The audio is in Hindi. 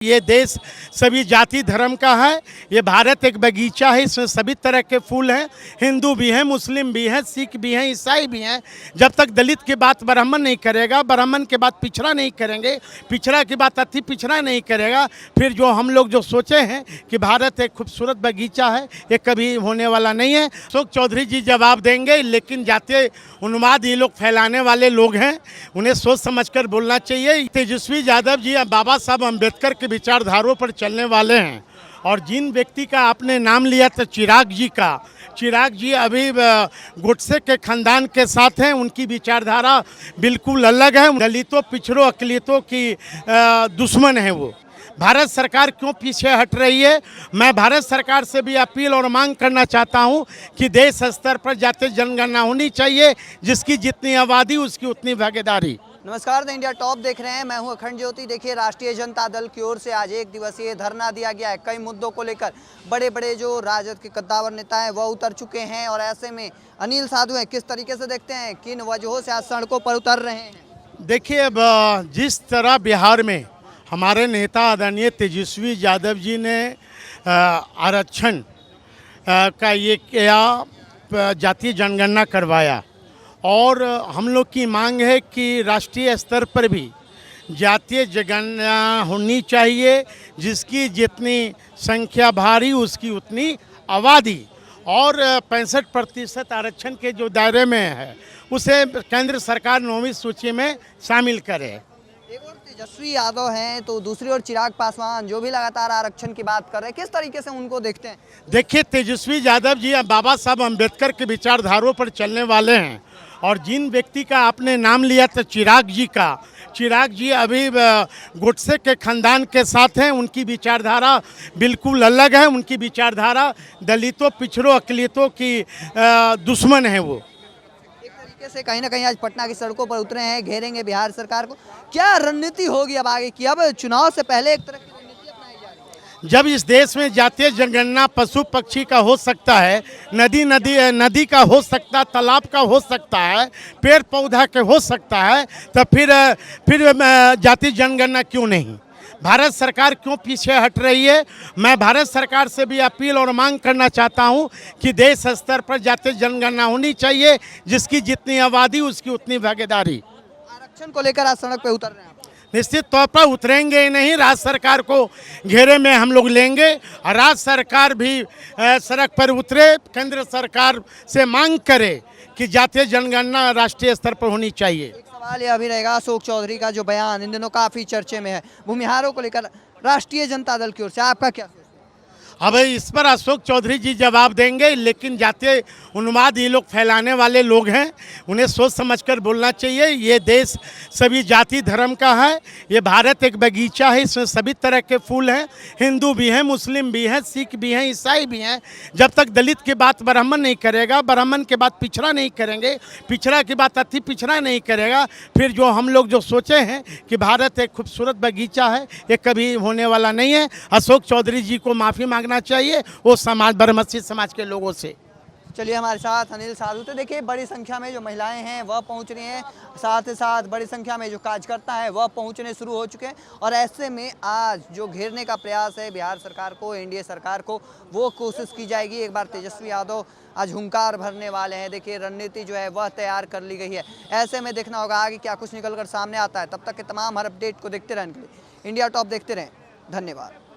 ये देश सभी जाति धर्म का है। ये भारत एक बगीचा है, इसमें सभी तरह के फूल हैं। हिंदू भी हैं, मुस्लिम भी हैं, सिख भी हैं, ईसाई भी हैं। जब तक दलित की बात ब्राह्मण नहीं करेगा, ब्राह्मण के बात पिछड़ा नहीं करेंगे, पिछड़ा की बात अति पिछड़ा नहीं करेगा, फिर जो हम लोग जो सोचे हैं कि भारत एक खूबसूरत बगीचा है, ये कभी होने वाला नहीं है। अशोक चौधरी जी जवाब देंगे, लेकिन जातीय उन्माद ये लोग फैलाने वाले लोग हैं, उन्हें सोच समझकर बोलना चाहिए। तेजस्वी यादव जी बाबा साहब अम्बेडकर के विचारधारों पर चलने वाले हैं। और जिन व्यक्ति का आपने नाम लिया था चिराग जी का, चिराग जी अभी गोडसे के खानदान के साथ हैं। उनकी विचारधारा बिल्कुल अलग है। दलितों, पिछड़ों, अकलियतों की दुश्मन है वो। भारत सरकार क्यों पीछे हट रही है? मैं भारत सरकार से भी अपील और मांग करना चाहता हूं कि देश स्तर पर जातीय जनगणना होनी चाहिए, जिसकी जितनी आबादी उसकी उतनी भागीदारी। नमस्कार, द इंडिया टॉप देख रहे हैं। मैं हूं अखंड ज्योति। देखिए, राष्ट्रीय जनता दल की ओर से आज एक दिवसीय धरना दिया गया है। कई मुद्दों को लेकर बड़े बड़े जो राजद के कद्दावर नेता हैं वह उतर चुके हैं, और ऐसे में अनिल साधु हैं। किस तरीके से देखते हैं, किन वजहों से आज सड़कों पर उतर रहे हैं? देखिए, अब जिस तरह बिहार में हमारे नेता आदरणीय तेजस्वी यादव जी ने आरक्षण का ये क्या जातीय जनगणना करवाया, और हम लोग की मांग है कि राष्ट्रीय स्तर पर भी जातीय जनगणना होनी चाहिए, जिसकी जितनी संख्या भारी उसकी उतनी आबादी। और 65% आरक्षण के जो दायरे में है उसे केंद्र सरकार 9वीं सूची में शामिल करे। एक और तेजस्वी यादव हैं, तो दूसरी ओर चिराग पासवान जो भी लगातार आरक्षण की बात कर रहे हैं, किस तरीके से उनको देखते हैं? देखिए, तेजस्वी यादव जी बाबा साहब अम्बेडकर के विचारधारों पर चलने वाले हैं। और जिन व्यक्ति का आपने नाम लिया था चिराग जी का, चिराग जी अभी गोडसे के खानदान के साथ हैं। उनकी विचारधारा बिल्कुल अलग है। उनकी विचारधारा दलितों, पिछड़ों, अकलियतों की दुश्मन है वो। से कहीं ना कहीं आज पटना की सड़कों पर उतरे हैं, घेरेंगे बिहार सरकार को। क्या रणनीति होगी अब आगे की? अब चुनाव से पहले एक तरह की रणनीति अपनाई जा रही है। जब इस देश में जातीय जनगणना पशु पक्षी का हो सकता है, नदी का हो सकता है, तालाब का हो सकता है, पेड़ पौधा का हो सकता है, तो फिर जातीय जनगणना क्यों नहीं? भारत सरकार क्यों पीछे हट रही है? मैं भारत सरकार से भी अपील और मांग करना चाहता हूं कि देश स्तर पर जातीय जनगणना होनी चाहिए, जिसकी जितनी आबादी उसकी उतनी भागीदारी। आरक्षण को लेकर आज सड़क पे उतर रहे हैं? निश्चित तौर पर उतरेंगे ही नहीं, राज्य सरकार को घेरे में हम लोग लेंगे। और राज्य सरकार भी सड़क पर उतरे, केंद्र सरकार से मांग करे कि जातीय जनगणना राष्ट्रीय स्तर पर होनी चाहिए। सवाल यह भी रहेगा, अशोक चौधरी का जो बयान इन दिनों काफी चर्चे में है, भूमिहारों को लेकर राष्ट्रीय जनता दल की ओर से आपका क्या? अब इस पर अशोक चौधरी जी जवाब देंगे, लेकिन जातीय उन्माद ये लोग फैलाने वाले लोग हैं, उन्हें सोच समझकर बोलना चाहिए। ये देश सभी जाति धर्म का है। ये भारत एक बगीचा है, इसमें सभी तरह के फूल हैं। हिंदू भी हैं, मुस्लिम भी हैं, सिख भी हैं, ईसाई भी हैं। जब तक दलित की बात ब्राह्मण नहीं करेगा, ब्राह्मण के बात पिछड़ा नहीं करेंगे, पिछड़ा की बात अति पिछड़ा नहीं करेगा, फिर जो हम लोग जो सोचे हैं कि भारत एक खूबसूरत बगीचा है, ये कभी होने वाला नहीं है। अशोक चौधरी जी को माफ़ी मांगना चाहिए वो समाज, बरमसी समाज के लोगों से। चलिए, हमारे साथ अनिल साधु थे। देखिए, बड़ी संख्या में जो महिलाएं हैं वह पहुंच रही हैं, साथ ही साथ बड़ी संख्या में जो कार्यकर्ता हैं वह पहुंचने शुरू हो चुके हैं। और ऐसे में आज जो घेरने का प्रयास है बिहार सरकार को, एनडीए सरकार को, वो कोशिश की जाएगी। एक बार तेजस्वी यादव आज हुंकार भरने वाले हैं। देखिए, रणनीति जो है वह तैयार कर ली गई है। ऐसे में देखना होगा आगे क्या कुछ निकल कर सामने आता है। तब तक के तमाम हर अपडेट को देखते रहने के लिए इंडिया टॉप देखते रहें। धन्यवाद।